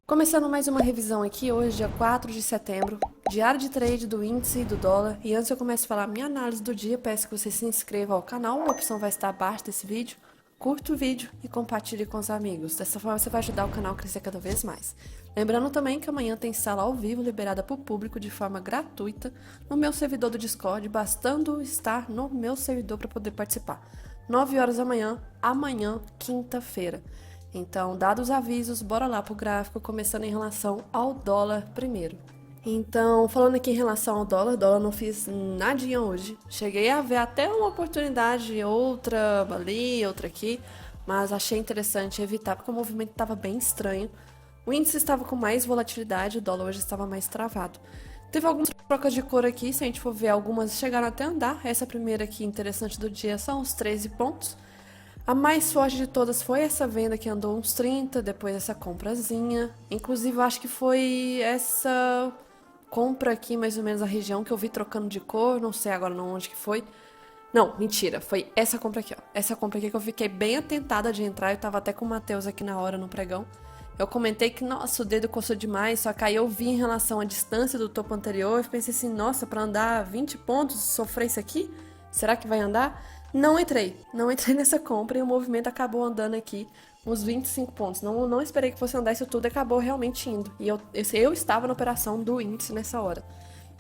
Começando mais uma revisão aqui, hoje, dia 4 de setembro, diário de trade do índice e do dólar. E antes eu começo a falar minha análise do dia, peço que você se inscreva ao canal, a opção vai estar abaixo desse vídeo. Curta o vídeo e compartilhe com os amigos. Dessa forma você vai ajudar o canal a crescer cada vez mais. Lembrando também que amanhã tem sala ao vivo liberada para o público de forma gratuita no meu servidor do Discord, bastando estar no meu servidor para poder participar. 9 horas da manhã, amanhã, quinta-feira. Então, dados os avisos, bora lá pro gráfico, começando em relação ao dólar primeiro. Então, falando aqui em relação ao dólar não fiz nadinha hoje. Cheguei a ver até uma oportunidade, outra ali, outra aqui, mas achei interessante evitar porque o movimento estava bem estranho. O índice estava com mais volatilidade, o dólar hoje estava mais travado. Teve algumas trocas de cor aqui, se a gente for ver, algumas chegaram até a andar. Essa primeira aqui interessante do dia são os 13 pontos. A mais forte de todas foi essa venda que andou uns 30, depois essa comprazinha. Inclusive, eu acho que foi essa compra aqui, mais ou menos a região que eu vi trocando de cor, não sei agora não onde que foi. Não, mentira, foi essa compra aqui, ó. Essa compra aqui que eu fiquei bem atentada de entrar, eu tava até com o Matheus aqui na hora no pregão. Eu comentei que, nossa, o dedo coçou demais, só que aí eu vi em relação à distância do topo anterior e pensei assim, nossa, pra andar 20 pontos, sofrer isso aqui? Será que vai andar? Não entrei nessa compra e o movimento acabou andando aqui uns 25 pontos. Não esperei que fosse andar isso tudo e acabou realmente indo. E eu estava na operação do índice nessa hora.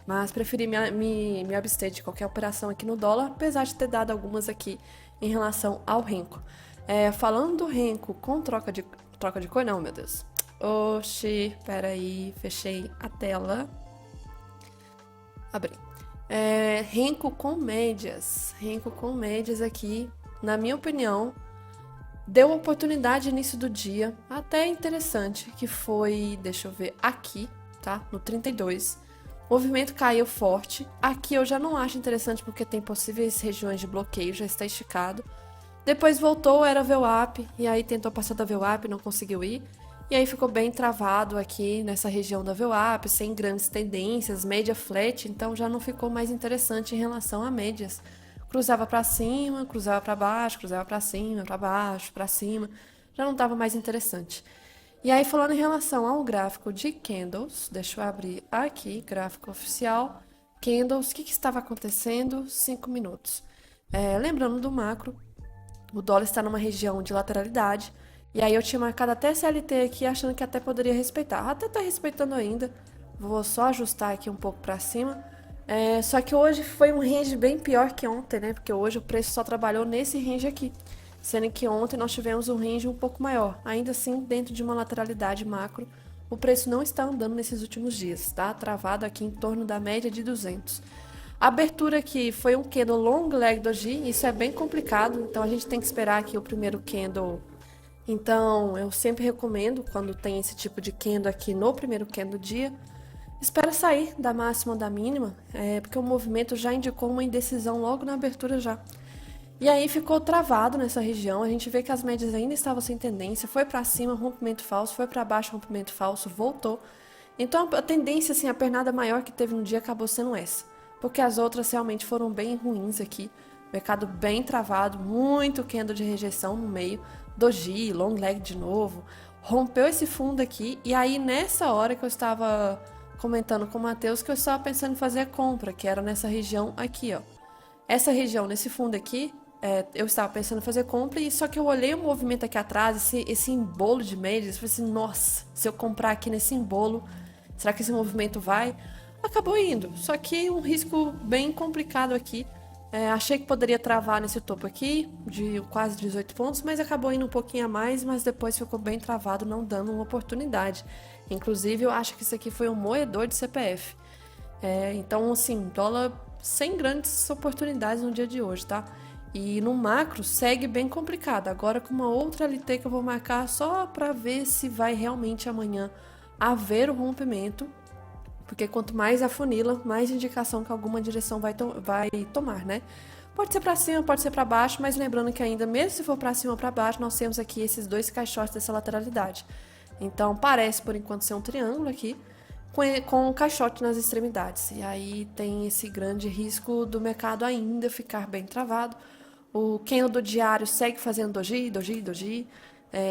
Mas preferi me abster de qualquer operação aqui no dólar, apesar de ter dado algumas aqui em relação ao Renko. Falando do Renko com troca de cor, não, meu Deus. Oxi, peraí, fechei a tela. Abri. Renko com médias. Renko com médias aqui, na minha opinião, deu oportunidade no início do dia, até interessante, que foi, deixa eu ver, aqui, tá? No 32. O movimento caiu forte. Aqui eu já não acho interessante porque tem possíveis regiões de bloqueio, já está esticado. Depois voltou, era VWAP, e aí tentou passar da VWAP, não conseguiu ir. E aí ficou bem travado aqui nessa região da VWAP, sem grandes tendências, média flat, então já não ficou mais interessante em relação a médias. Cruzava para cima, cruzava para baixo, cruzava para cima, para baixo, para cima, já não estava mais interessante. E aí falando em relação ao gráfico de candles, deixa eu abrir aqui, gráfico oficial, candles, o que estava acontecendo? 5 minutos. Lembrando do macro, o dólar está numa região de lateralidade. E aí eu tinha marcado até CLT aqui, achando que até poderia respeitar. Até tá respeitando ainda. Vou só ajustar aqui um pouco para cima. Só que hoje foi um range bem pior que ontem, né? Porque hoje o preço só trabalhou nesse range aqui. Sendo que ontem nós tivemos um range um pouco maior. Ainda assim, dentro de uma lateralidade macro, o preço não está andando nesses últimos dias. Tá travado aqui em torno da média de 200. A abertura aqui foi um candle long leg doji, isso é bem complicado, então a gente tem que esperar aqui o primeiro candle. Então, eu sempre recomendo, quando tem esse tipo de candle aqui no primeiro candle do dia, espera sair da máxima ou da mínima, porque o movimento já indicou uma indecisão logo na abertura já. E aí ficou travado nessa região, a gente vê que as médias ainda estavam sem tendência, foi para cima, rompimento falso, foi para baixo, rompimento falso, voltou. Então a tendência, assim, a pernada maior que teve no dia acabou sendo essa, porque as outras realmente foram bem ruins aqui. Mercado bem travado, muito candle de rejeição no meio, doji, long leg de novo, rompeu esse fundo aqui, e aí nessa hora que eu estava comentando com o Matheus que eu estava pensando em fazer a compra, que era nessa região aqui, ó. Essa região, nesse fundo aqui, eu estava pensando em fazer compra, e só que eu olhei o movimento aqui atrás, esse embolo de médias, eu falei assim, nossa, se eu comprar aqui nesse embolo, será que esse movimento vai? Acabou indo, só que um risco bem complicado aqui. Achei que poderia travar nesse topo aqui, de quase 18 pontos, mas acabou indo um pouquinho a mais, mas depois ficou bem travado, não dando uma oportunidade. Inclusive, eu acho que isso aqui foi um moedor de CPF. Então, assim, dólar sem grandes oportunidades no dia de hoje, tá? E no macro segue bem complicado. Agora com uma outra LT que eu vou marcar só para ver se vai realmente amanhã haver o rompimento. Porque quanto mais afunila, mais indicação que alguma direção vai tomar, né? Pode ser para cima, pode ser para baixo, mas lembrando que ainda, mesmo se for para cima ou para baixo, nós temos aqui esses dois caixotes dessa lateralidade. Então, parece, por enquanto, ser um triângulo aqui, com um caixote nas extremidades. E aí tem esse grande risco do mercado ainda ficar bem travado. O candle do diário segue fazendo doji, doji, doji.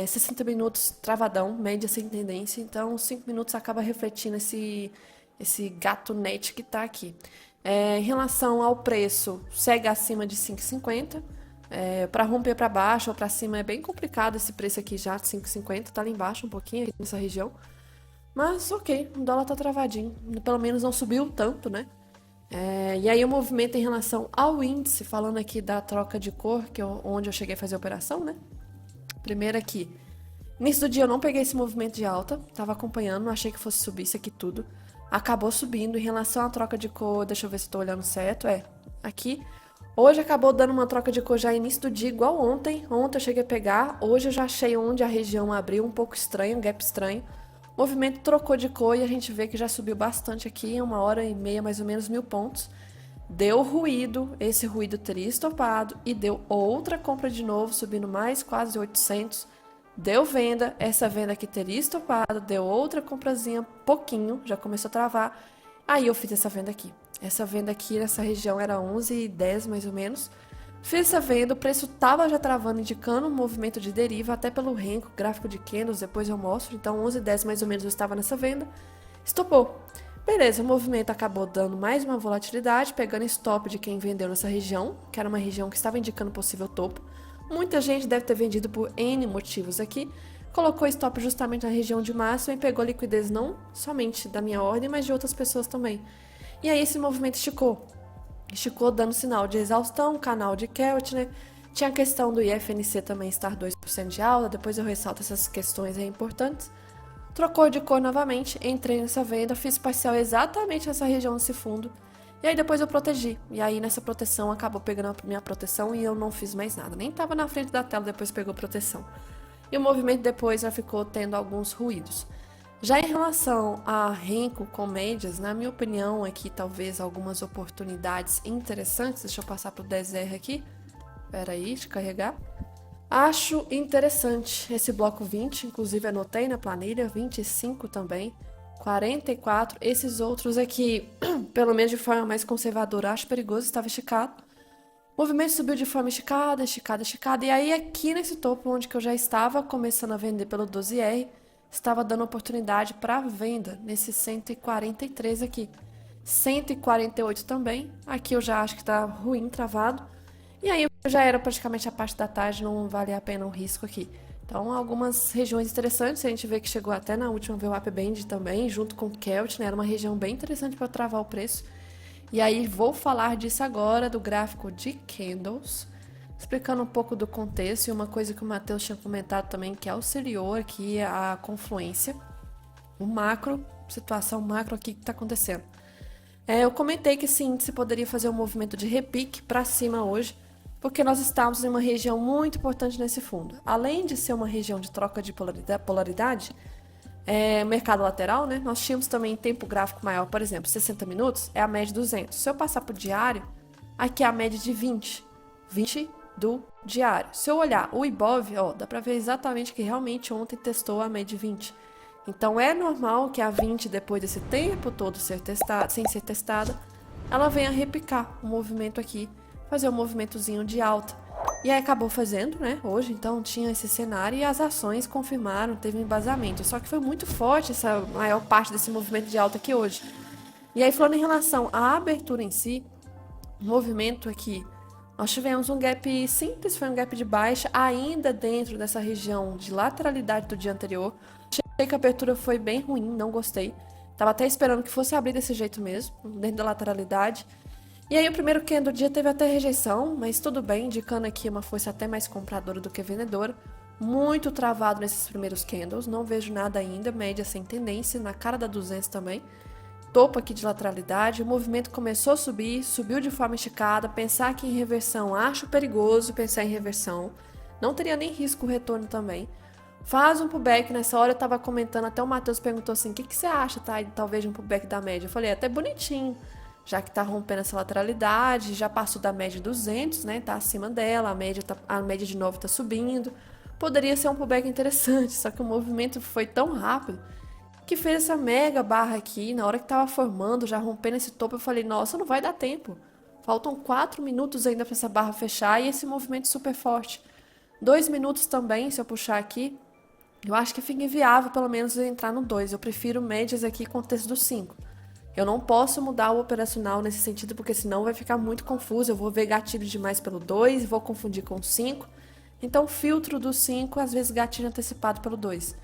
60 minutos travadão, média sem tendência, então 5 minutos acaba refletindo esse gato net que tá aqui. Em relação ao preço, segue acima de 5,50. Para romper para baixo ou para cima é bem complicado esse preço aqui já de 5,50, tá lá embaixo um pouquinho aqui nessa região. Mas ok, o dólar tá travadinho, pelo menos não subiu tanto, né? E aí o movimento em relação ao índice, falando aqui da troca de cor, onde eu cheguei a fazer a operação, né? Primeiro aqui, início do dia eu não peguei esse movimento de alta, tava acompanhando, não achei que fosse subir isso aqui tudo. Acabou subindo. Em relação à troca de cor, deixa eu ver se estou olhando certo, aqui. Hoje acabou dando uma troca de cor já início do dia, igual ontem. Ontem eu cheguei a pegar, hoje eu já achei onde a região abriu, um pouco estranho, um gap estranho. O movimento trocou de cor e a gente vê que já subiu bastante aqui, em 1h30, mais ou menos 1.000 pontos. Deu ruído, esse ruído teria estopado e deu outra compra de novo, subindo mais quase 800. Deu venda, essa venda aqui teria estopado, deu outra comprazinha, pouquinho, já começou a travar. Aí eu fiz essa venda aqui. Essa venda aqui nessa região era 11,10 mais ou menos. Fiz essa venda, o preço tava já travando, indicando um movimento de deriva, até pelo Renko, gráfico de candles, depois eu mostro. Então 11,10 mais ou menos eu estava nessa venda. Estopou. Beleza, o movimento acabou dando mais uma volatilidade, pegando stop de quem vendeu nessa região, que era uma região que estava indicando possível topo. Muita gente deve ter vendido por N motivos aqui. Colocou stop justamente na região de máximo e pegou liquidez não somente da minha ordem, mas de outras pessoas também. E aí esse movimento esticou. Esticou dando sinal de exaustão, canal de Keltner. Tinha a questão do IFNC também estar 2% de alta, depois eu ressalto essas questões aí importantes. Trocou de cor novamente, entrei nessa venda, fiz parcial exatamente nessa região desse fundo. E aí depois eu protegi. E aí nessa proteção acabou pegando a minha proteção e eu não fiz mais nada. Nem estava na frente da tela, depois pegou proteção. E o movimento depois já ficou tendo alguns ruídos. Já em relação a Renko com médias, na minha opinião, aqui talvez algumas oportunidades interessantes. Deixa eu passar para o 10R aqui. Espera aí, deixa eu carregar. Acho interessante esse bloco 20, inclusive anotei na planilha, 25 também, 44. Esses outros aqui, pelo menos de forma mais conservadora, acho perigoso, estava esticado. O movimento subiu de forma esticada, esticada, esticada. E aí aqui nesse topo, onde que eu já estava começando a vender pelo 12R, estava dando oportunidade para venda nesse 143 aqui. 148 também. Aqui eu já acho que tá ruim, travado. E aí já era praticamente a parte da tarde, não valia a pena o risco aqui. Então, algumas regiões interessantes, a gente vê que chegou até na última VWAP Band também, junto com o Keltner, era uma região bem interessante para travar o preço. E aí vou falar disso agora, do gráfico de candles, explicando um pouco do contexto e uma coisa que o Matheus tinha comentado também, que auxiliou aqui a confluência, o macro, situação macro aqui que está acontecendo. Eu comentei que esse índice poderia fazer um movimento de repique para cima hoje, porque nós estamos em uma região muito importante nesse fundo. Além de ser uma região de troca de polaridade, mercado lateral, né? Nós tínhamos também tempo gráfico maior, por exemplo, 60 minutos é a média de 200. Se eu passar para o diário, aqui é a média de 20 do diário. Se eu olhar o Ibov, dá para ver exatamente que realmente ontem testou a média de 20. Então é normal que a 20, depois desse tempo todo sem ser testada, ela venha repicar o movimento aqui, fazer um movimentozinho de alta. E aí acabou fazendo, né, hoje, então tinha esse cenário e as ações confirmaram, teve um embasamento. Só que foi muito forte essa maior parte desse movimento de alta aqui hoje. E aí falando em relação à abertura em si, o movimento aqui, nós tivemos um gap simples, foi um gap de baixa, ainda dentro dessa região de lateralidade do dia anterior. Achei que a abertura foi bem ruim, não gostei. Tava até esperando que fosse abrir desse jeito mesmo, dentro da lateralidade. E aí o primeiro candle do dia teve até rejeição, mas tudo bem, indicando aqui uma força até mais compradora do que vendedora. Muito travado nesses primeiros candles, não vejo nada ainda, média sem tendência, na cara da 200 também. Topo aqui de lateralidade, o movimento começou a subir, subiu de forma esticada, pensar aqui em reversão, acho perigoso pensar em reversão. Não teria nem risco o retorno também. Faz um pullback, nessa hora eu tava comentando, até o Matheus perguntou assim, o que você acha, tá? Talvez de um pullback da média. Eu falei, até bonitinho. Já que tá rompendo essa lateralidade, já passou da média de 200, né? Tá acima dela, a média de novo tá subindo. Poderia ser um pullback interessante, só que o movimento foi tão rápido que fez essa mega barra aqui. Na hora que tava formando, já rompendo esse topo, eu falei, nossa, não vai dar tempo. Faltam 4 minutos ainda para essa barra fechar e esse movimento super forte. 2 minutos também, se eu puxar aqui, eu acho que fica inviável pelo menos eu entrar no 2. Eu prefiro médias aqui com o texto do 5. Eu não posso mudar o operacional nesse sentido, porque senão vai ficar muito confuso. Eu vou ver gatilho demais pelo 2, vou confundir com o 5. Então, filtro do 5, às vezes gatilho antecipado pelo 2.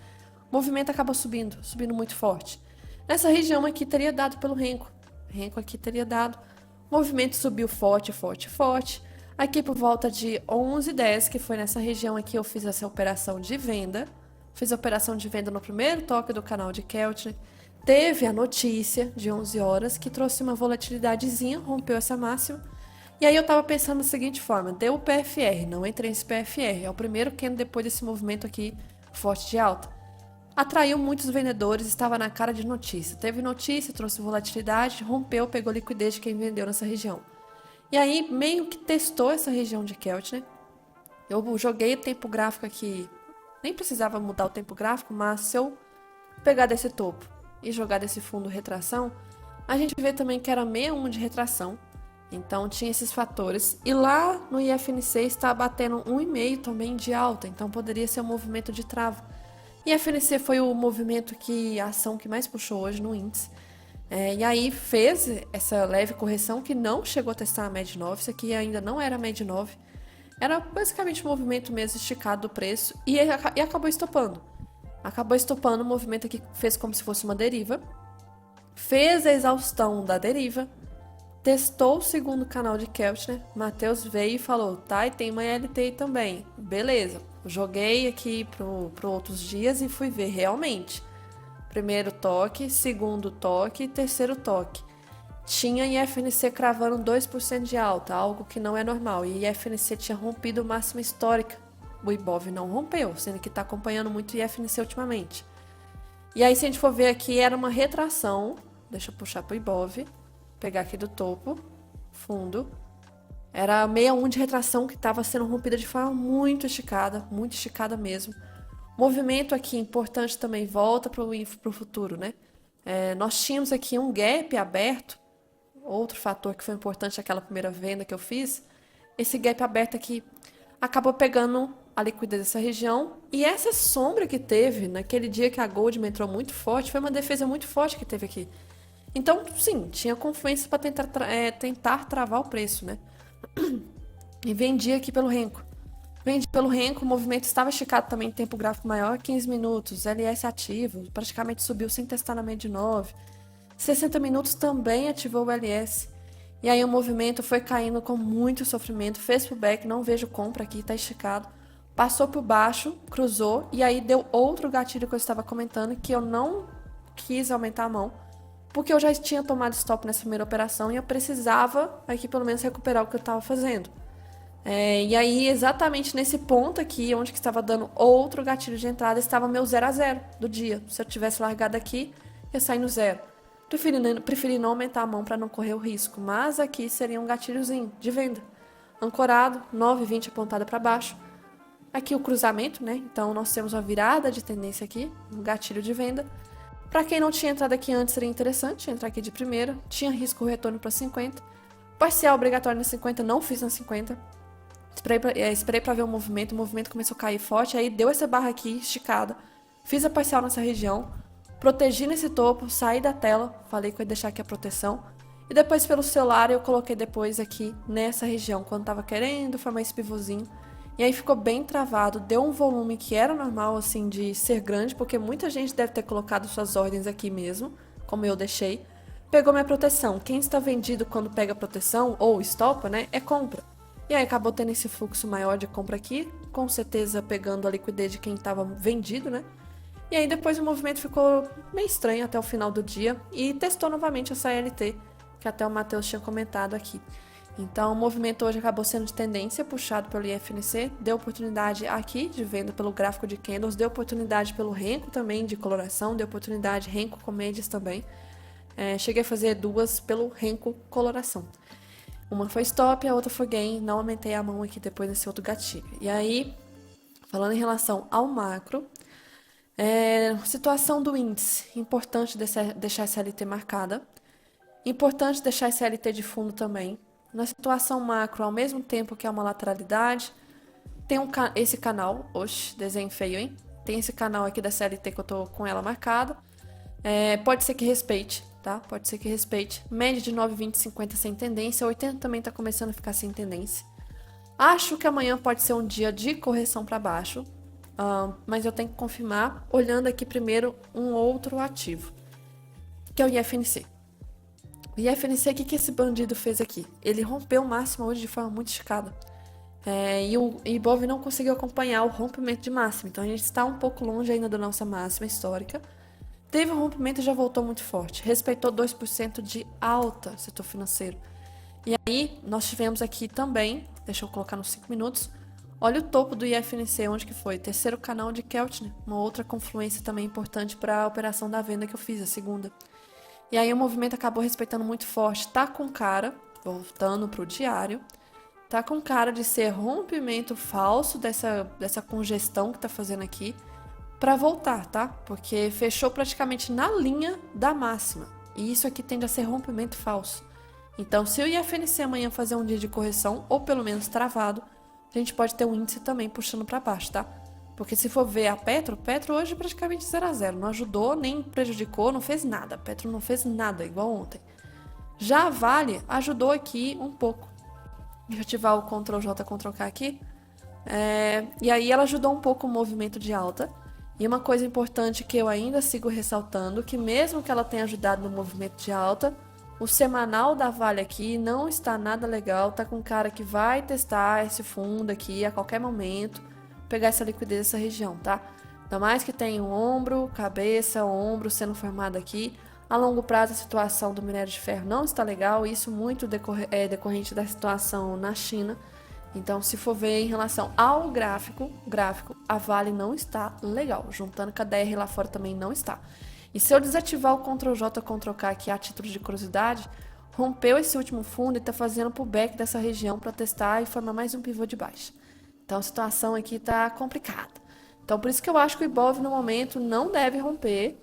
O movimento acaba subindo, subindo muito forte. Nessa região aqui teria dado pelo renco. Renco aqui teria dado. O movimento subiu forte, forte, forte. Aqui por volta de 11h10, que foi nessa região aqui, eu fiz essa operação de venda. Fiz a operação de venda no primeiro toque do canal de Keltner. Teve a notícia de 11 horas que trouxe uma volatilidadezinha, rompeu essa máxima. E aí eu tava pensando da seguinte forma, deu o PFR, não entrei nesse PFR. É o primeiro candle depois desse movimento aqui forte de alta. Atraiu muitos vendedores, estava na cara de notícia. Teve notícia, trouxe volatilidade, rompeu, pegou liquidez de quem vendeu nessa região. E aí meio que testou essa região de Keltner. Eu joguei o tempo gráfico aqui, nem precisava mudar o tempo gráfico, mas se eu pegar desse topo e jogar desse fundo retração, a gente vê também que era 61 de retração. Então tinha esses fatores. E lá no IFNC está batendo 1,5 também de alta, então poderia ser um movimento de trava. IFNC foi o movimento a ação que mais puxou hoje no índice. E aí fez essa leve correção que não chegou a testar a média 9, isso aqui ainda não era a média 9. Era basicamente um movimento mesmo esticado do preço e acabou estopando. Acabou estopando o movimento aqui, fez como se fosse uma deriva. Fez a exaustão da deriva. Testou o segundo canal de Keltner. Matheus veio e falou, tá, e tem uma LT também. Beleza, joguei aqui pro outros dias e fui ver realmente. Primeiro toque, segundo toque, terceiro toque. Tinha IFNC cravando 2% de alta, algo que não é normal. E IFNC tinha rompido máxima histórica. O Ibov não rompeu, sendo que está acompanhando muito o IFNC ultimamente. E aí, se a gente for ver aqui, era uma retração. Deixa eu puxar para o Ibov. Pegar aqui do topo, fundo. Era 61 de retração que estava sendo rompida de forma muito esticada mesmo. Movimento aqui importante também, volta para o futuro, né? Nós tínhamos aqui um gap aberto. Outro fator que foi importante naquela primeira venda que eu fiz, esse gap aberto aqui acabou pegando a liquidez dessa região. E essa sombra que teve naquele dia que a Goldman entrou muito forte, foi uma defesa muito forte que teve aqui. Então, sim, tinha confluência para tentar travar o preço, né? E vendi aqui pelo renco. Vendi pelo renco, o movimento estava esticado também em tempo gráfico maior, 15 minutos, LS ativo, praticamente subiu sem testar na média 9. 60 minutos também ativou o LS. E aí o movimento foi caindo com muito sofrimento, fez pullback, não vejo compra aqui, tá esticado. Passou por baixo, cruzou, e aí deu outro gatilho que eu estava comentando, que eu não quis aumentar a mão, porque eu já tinha tomado stop nessa primeira operação e eu precisava aqui pelo menos recuperar o que eu estava fazendo. E aí, exatamente nesse ponto aqui, onde que estava dando outro gatilho de entrada, estava meu 0 a 0 do dia. Se eu tivesse largado aqui, ia sair no 0. Preferi não aumentar a mão para não correr o risco, mas aqui seria um gatilhozinho de venda. Ancorado, 9,20 apontada para baixo. Aqui o cruzamento, né? Então nós temos uma virada de tendência aqui, um gatilho de venda. Para quem não tinha entrado aqui antes, seria interessante entrar aqui de primeira. Tinha risco retorno para 50. Parcial obrigatório na 50, não fiz na 50. Esperei para ver o movimento começou a cair forte, aí deu essa barra aqui esticada. Fiz a parcial nessa região, protegi nesse topo, saí da tela, falei que eu ia deixar aqui a proteção. E depois pelo celular eu coloquei depois aqui nessa região, quando tava querendo formar esse pivôzinho. E aí ficou bem travado, deu um volume que era normal, assim, de ser grande, porque muita gente deve ter colocado suas ordens aqui mesmo, como eu deixei. Pegou minha proteção. Quem está vendido quando pega proteção, ou estopa, né, é compra. E aí acabou tendo esse fluxo maior de compra aqui, com certeza pegando a liquidez de quem estava vendido, né. E aí depois o movimento ficou meio estranho até o final do dia, e testou novamente essa LT, que até o Matheus tinha comentado aqui. Então, o movimento hoje acabou sendo de tendência, puxado pelo IFNC, deu oportunidade aqui de venda pelo gráfico de candles, deu oportunidade pelo renco também de coloração, deu oportunidade renco com médias também. Cheguei a fazer duas pelo renco coloração. Uma foi stop, a outra foi gain, não aumentei a mão aqui depois desse outro gatilho. E aí, falando em relação ao macro, situação do índice, importante deixar essa LT marcada, importante deixar essa LT de fundo também. Na situação macro, ao mesmo tempo que há uma lateralidade, Tem esse canal, oxe, desenho feio, hein? Tem esse canal aqui da CLT que eu tô com ela marcada. Pode ser que respeite, tá? Pode ser que respeite. Média de 9,20, 50 sem tendência. 80 também tá começando a ficar sem tendência. Acho que amanhã pode ser um dia de correção para baixo. Mas eu tenho que confirmar, olhando aqui primeiro um outro ativo, que é o IFNC. O IFNC, o que esse bandido fez aqui? Ele rompeu o máximo hoje de forma muito esticada. E o Ibov não conseguiu acompanhar o rompimento de máxima. Então a gente está um pouco longe ainda da nossa máxima histórica. Teve um rompimento e já voltou muito forte. Respeitou 2% de alta setor financeiro. E aí nós tivemos aqui também, deixa eu colocar nos 5 minutos, olha o topo do IFNC, onde que foi? Terceiro canal de Keltner, uma outra confluência também importante para a operação da venda que eu fiz, a segunda. E aí o movimento acabou respeitando muito forte. Tá com cara, voltando para o diário, tá com cara de ser rompimento falso dessa congestão que tá fazendo aqui para voltar, tá? Porque fechou praticamente na linha da máxima. E isso aqui tende a ser rompimento falso. Então, se o IFNC amanhã fazer um dia de correção, ou pelo menos travado, a gente pode ter um índice também puxando para baixo, tá? Porque se for ver a Petro hoje praticamente 0 a 0, não ajudou, nem prejudicou, não fez nada. A Petro não fez nada, igual ontem. Já a Vale ajudou aqui um pouco. Deixa eu ativar o Ctrl J, Ctrl K aqui. E aí ela ajudou um pouco o movimento de alta. E uma coisa importante que eu ainda sigo ressaltando, que mesmo que ela tenha ajudado no movimento de alta, o semanal da Vale aqui não está nada legal, tá com cara que vai testar esse fundo aqui a qualquer momento, pegar essa liquidez dessa região, tá? Ainda mais que tem um ombro, cabeça, ombro sendo formado aqui. A longo prazo a situação do minério de ferro não está legal, isso muito decorrente da situação na China. Então, se for ver em relação ao gráfico, a Vale não está legal. Juntando com a DR lá fora também não está. E se eu desativar o Ctrl J, Ctrl K aqui a título de curiosidade, rompeu esse último fundo e está fazendo pullback dessa região para testar e formar mais um pivô de baixa. Então a situação aqui está complicada. Então por isso que eu acho que o Ibov no momento não deve romper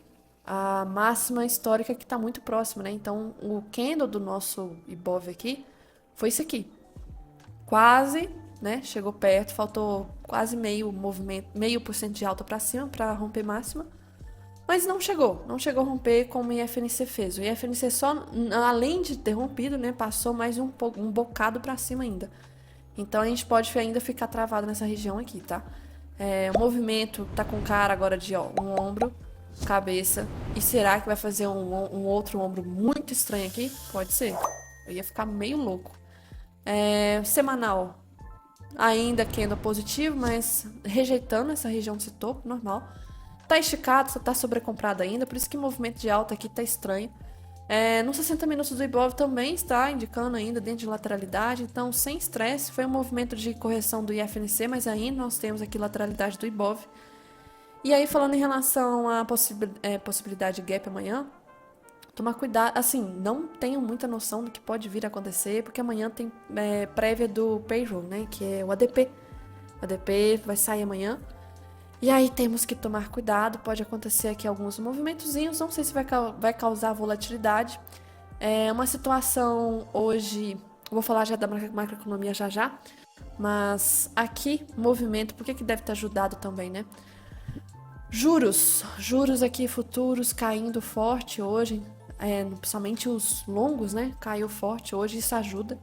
a máxima histórica que está muito próxima, né? Então o candle do nosso Ibov aqui foi isso aqui. Quase, né? Chegou perto, faltou quase meio por cento de alta para cima para romper máxima. Mas não chegou a romper como o IFNC fez. O IFNC só, além de ter rompido, né, passou mais um bocado para cima ainda. Então a gente pode ainda ficar travado nessa região aqui, tá? O movimento tá com cara agora de um ombro, cabeça. E será que vai fazer um outro ombro muito estranho aqui? Pode ser. Eu ia ficar meio louco. Semanal. Ainda candle positivo, mas rejeitando essa região desse topo, normal. Tá esticado, só tá sobrecomprado ainda, por isso que o movimento de alta aqui tá estranho. Nos 60 minutos do Ibov também está indicando ainda dentro de lateralidade, então sem estresse, foi um movimento de correção do IFNC, mas ainda nós temos aqui lateralidade do Ibov. E aí falando em relação à possibilidade de gap amanhã, tomar cuidado, assim, não tenho muita noção do que pode vir a acontecer, porque amanhã tem prévia do payroll, né, que é o ADP. O ADP vai sair amanhã. E aí temos que tomar cuidado, pode acontecer aqui alguns movimentozinhos, não sei se vai causar volatilidade. Uma situação hoje, vou falar já da macroeconomia já, mas aqui, movimento, por que deve ter ajudado também, né? Juros aqui futuros caindo forte hoje, principalmente os longos, né? Caiu forte hoje, isso ajuda.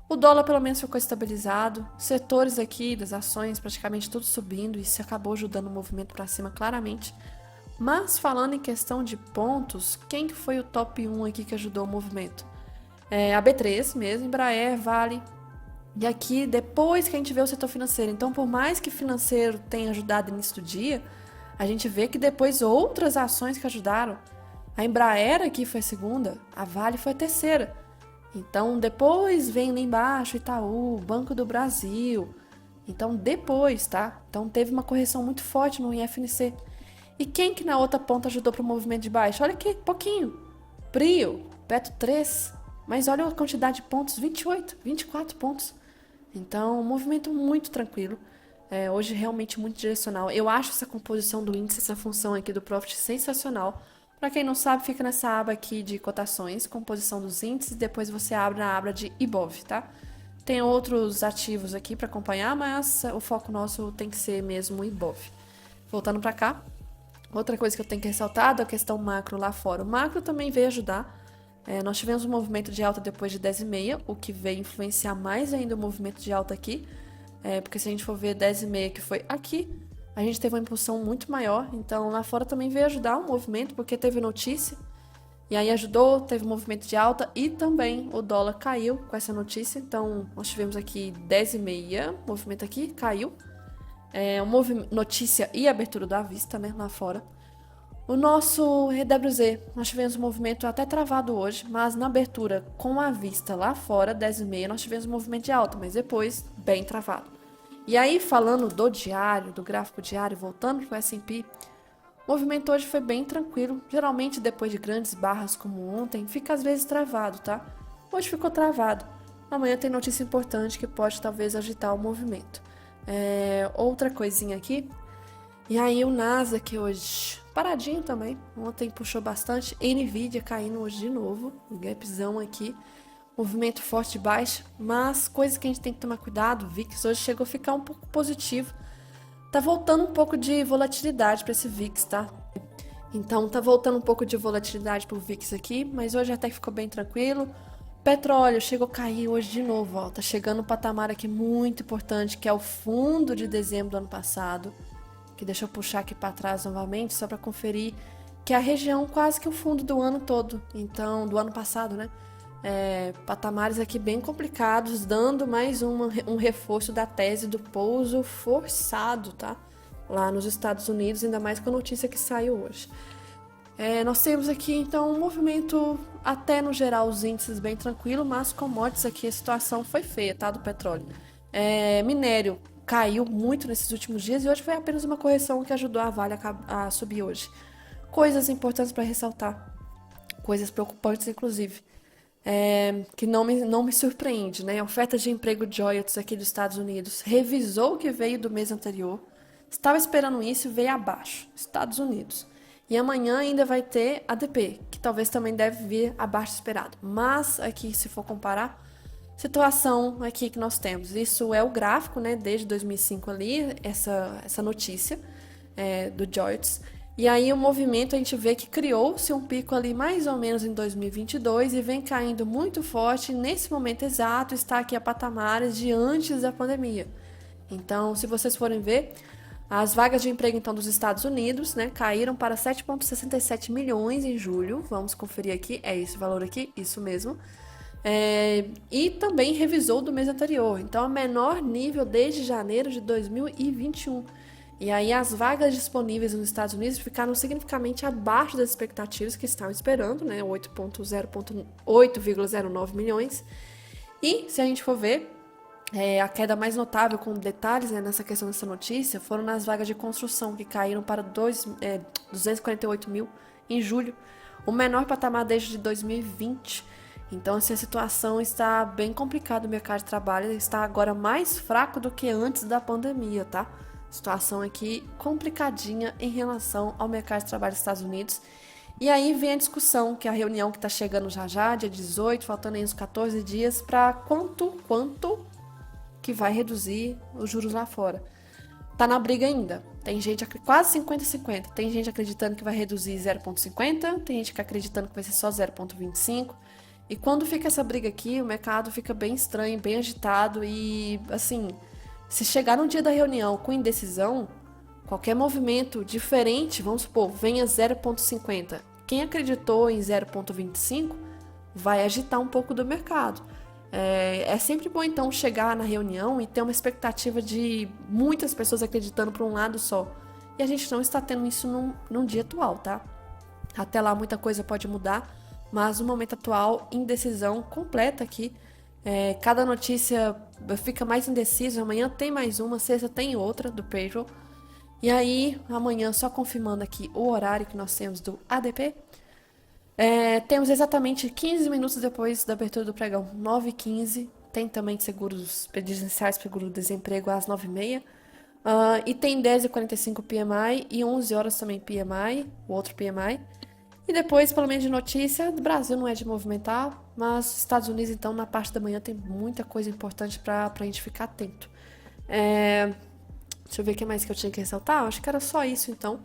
O dólar pelo menos ficou estabilizado, setores aqui das ações praticamente tudo subindo, e isso acabou ajudando o movimento para cima claramente. Mas falando em questão de pontos, quem que foi o top 1 aqui que ajudou o movimento? A B3 mesmo, Embraer, Vale. E aqui depois que a gente vê o setor financeiro, então por mais que financeiro tenha ajudado no início do dia, a gente vê que depois outras ações que ajudaram. A Embraer aqui foi a segunda, a Vale foi a terceira. Então, depois vem lá embaixo Itaú, Banco do Brasil. Então, depois, tá? Então, teve uma correção muito forte no IFNC. E quem que na outra ponta ajudou para o movimento de baixo? Olha aqui, pouquinho. Prio, Petro 3. Mas olha a quantidade de pontos, 28, 24 pontos. Então, um movimento muito tranquilo. Hoje, realmente muito direcional. Eu acho essa composição do índice, essa função aqui do Profit sensacional. Para quem não sabe, fica nessa aba aqui de cotações, composição dos índices, depois você abre na aba de Ibov, tá? Tem outros ativos aqui para acompanhar, mas o foco nosso tem que ser mesmo o Ibov. Voltando para cá, outra coisa que eu tenho que ressaltar é a questão macro lá fora. O macro também veio ajudar. Nós tivemos um movimento de alta depois de 10,5, o que veio influenciar mais ainda o movimento de alta aqui. Porque se a gente for ver 10,5 que foi aqui, a gente teve uma impulsão muito maior. Então lá fora também veio ajudar o movimento, porque teve notícia. E aí ajudou, teve um movimento de alta e também o dólar caiu com essa notícia. Então nós tivemos aqui 10,5, movimento aqui, caiu. Notícia e abertura da vista, né, lá fora. O nosso EWZ, nós tivemos um movimento até travado hoje, mas na abertura com a vista lá fora, 10,5, nós tivemos um movimento de alta, mas depois bem travado. E aí, falando do diário, do gráfico diário, voltando para o S&P, o movimento hoje foi bem tranquilo. Geralmente, depois de grandes barras como ontem, fica às vezes travado, tá? Hoje ficou travado. Amanhã tem notícia importante que pode talvez agitar o movimento. Outra coisinha aqui. E aí o Nasdaq hoje paradinho também. Ontem puxou bastante. Nvidia caindo hoje de novo. Um gapzão aqui. Movimento forte de baixa. Mas coisa que a gente tem que tomar cuidado. O VIX hoje chegou a ficar um pouco positivo. Tá voltando um pouco de volatilidade para esse VIX, tá? Então tá voltando um pouco de volatilidade pro VIX aqui. Mas hoje até que ficou bem tranquilo. Petróleo chegou a cair hoje de novo, ó. Tá chegando um patamar aqui muito importante, que é o fundo de dezembro do ano passado. Que deixa eu puxar aqui para trás novamente, só para conferir, que é a região quase que o fundo do ano todo. Então, do ano passado, né? Patamares aqui bem complicados, dando mais um reforço da tese do pouso forçado, tá? Lá nos Estados Unidos, ainda mais com a notícia que saiu hoje. Nós temos aqui, então, um movimento, até no geral, os índices bem tranquilo, mas commodities aqui a situação foi feia, tá? Do petróleo. Minério caiu muito nesses últimos dias e hoje foi apenas uma correção que ajudou a Vale a subir hoje. Coisas importantes para ressaltar, coisas preocupantes, inclusive, que não me surpreende, né? A oferta de emprego de Joyous aqui dos Estados Unidos revisou o que veio do mês anterior, estava esperando isso e veio abaixo, Estados Unidos. E amanhã ainda vai ter ADP, que talvez também deve vir abaixo do esperado. Mas aqui, se for comparar, situação aqui que nós temos. Isso é o gráfico, né? Desde 2005 ali, essa notícia do Joyous. E aí o movimento a gente vê que criou-se um pico ali mais ou menos em 2022 e vem caindo muito forte. Nesse momento exato está aqui a patamares de antes da pandemia. Então, se vocês forem ver, as vagas de emprego, então, dos Estados Unidos, né, caíram para 7,67 milhões em julho. Vamos conferir aqui, é esse valor aqui, isso mesmo. E também revisou do mês anterior. Então, é o menor nível desde janeiro de 2021. E aí, as vagas disponíveis nos Estados Unidos ficaram significativamente abaixo das expectativas que estavam esperando, né, 8,09 milhões. E, se a gente for ver, a queda mais notável, com detalhes, né, nessa questão dessa notícia, foram nas vagas de construção, que caíram para 248 mil em julho, o menor patamar desde 2020. Então, assim, a situação está bem complicada, o mercado de trabalho está agora mais fraco do que antes da pandemia, tá? Situação aqui complicadinha em relação ao mercado de trabalho dos Estados Unidos. E aí vem a discussão, que é a reunião que está chegando já, dia 18, faltando aí uns 14 dias, para quanto que vai reduzir os juros lá fora. Tá na briga ainda. Tem gente quase 50-50. Tem gente acreditando que vai reduzir 0,50, tem gente que acreditando que vai ser só 0,25. E quando fica essa briga aqui, o mercado fica bem estranho, bem agitado e, assim, se chegar no dia da reunião com indecisão, qualquer movimento diferente, vamos supor, venha 0,50. Quem acreditou em 0,25 vai agitar um pouco do mercado. É sempre bom, então, chegar na reunião e ter uma expectativa de muitas pessoas acreditando para um lado só. E a gente não está tendo isso num dia atual, tá? Até lá muita coisa pode mudar, mas no momento atual, indecisão completa aqui. Cada notícia fica mais indecisa. Amanhã tem mais uma, sexta tem outra do payroll. E aí, amanhã, só confirmando aqui o horário que nós temos do ADP, temos exatamente 15 minutos depois da abertura do pregão, 9h15. Tem também seguros presidenciais, seguro-desemprego às 9h30. E tem 10h45 PMI e 11 horas também PMI, o outro PMI. E depois, pelo menos de notícia, o Brasil não é de movimentar. Mas Estados Unidos, então, na parte da manhã tem muita coisa importante para a gente ficar atento. É, deixa eu ver o que mais que eu tinha que ressaltar. Acho que era só isso, então.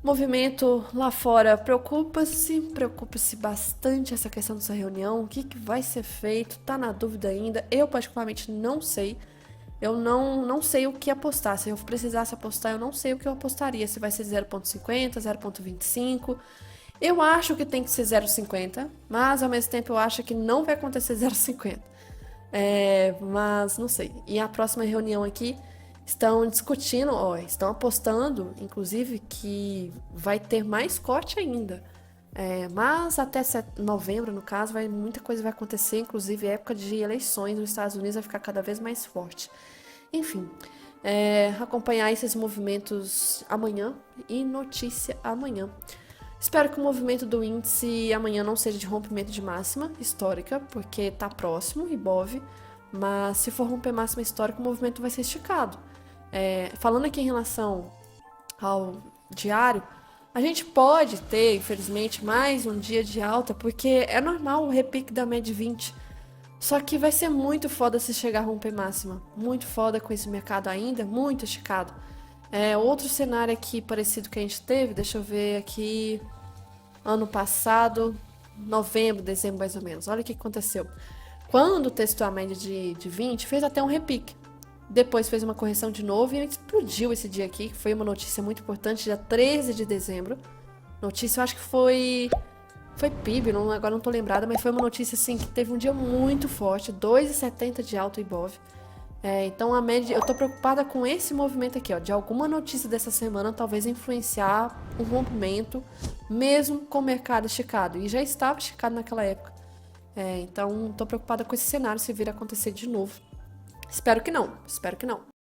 Movimento lá fora preocupa-se bastante essa questão dessa reunião, o que, que vai ser feito, tá na dúvida ainda. Eu particularmente não sei. Eu não sei o que apostar. Se eu precisasse apostar, eu não sei o que eu apostaria. Se vai ser 0,50, 0,25. Eu acho que tem que ser 0,50, mas ao mesmo tempo eu acho que não vai acontecer 0,50. Mas não sei. E a próxima reunião aqui estão discutindo, ó, estão apostando, inclusive, que vai ter mais corte ainda. Mas até novembro, no caso, muita coisa vai acontecer, inclusive a época de eleições nos Estados Unidos vai ficar cada vez mais forte. Enfim, acompanhar esses movimentos amanhã e notícia amanhã. Espero que o movimento do índice amanhã não seja de rompimento de máxima histórica, porque está próximo, Ibov, mas se for romper máxima histórica, o movimento vai ser esticado. Falando aqui em relação ao diário, a gente pode ter, infelizmente, mais um dia de alta, porque é normal o repique da média 20. Só que vai ser muito foda se chegar a romper máxima. Muito foda com esse mercado ainda, muito esticado. Outro cenário aqui parecido que a gente teve, deixa eu ver aqui, ano passado, novembro, dezembro mais ou menos. Olha o que aconteceu. Quando testou a média de 20, fez até um repique. Depois fez uma correção de novo e explodiu esse dia aqui, que foi uma notícia muito importante, dia 13 de dezembro. Notícia, eu acho que foi PIB, agora não tô lembrada, mas foi uma notícia assim que teve um dia muito forte, 2,70 de alto Ibov. Então a média, eu tô preocupada com esse movimento aqui, ó, de alguma notícia dessa semana talvez influenciar um rompimento, mesmo com o mercado esticado. E já estava esticado naquela época. Então tô preocupada com esse cenário se vir a acontecer de novo. Espero que não, espero que não.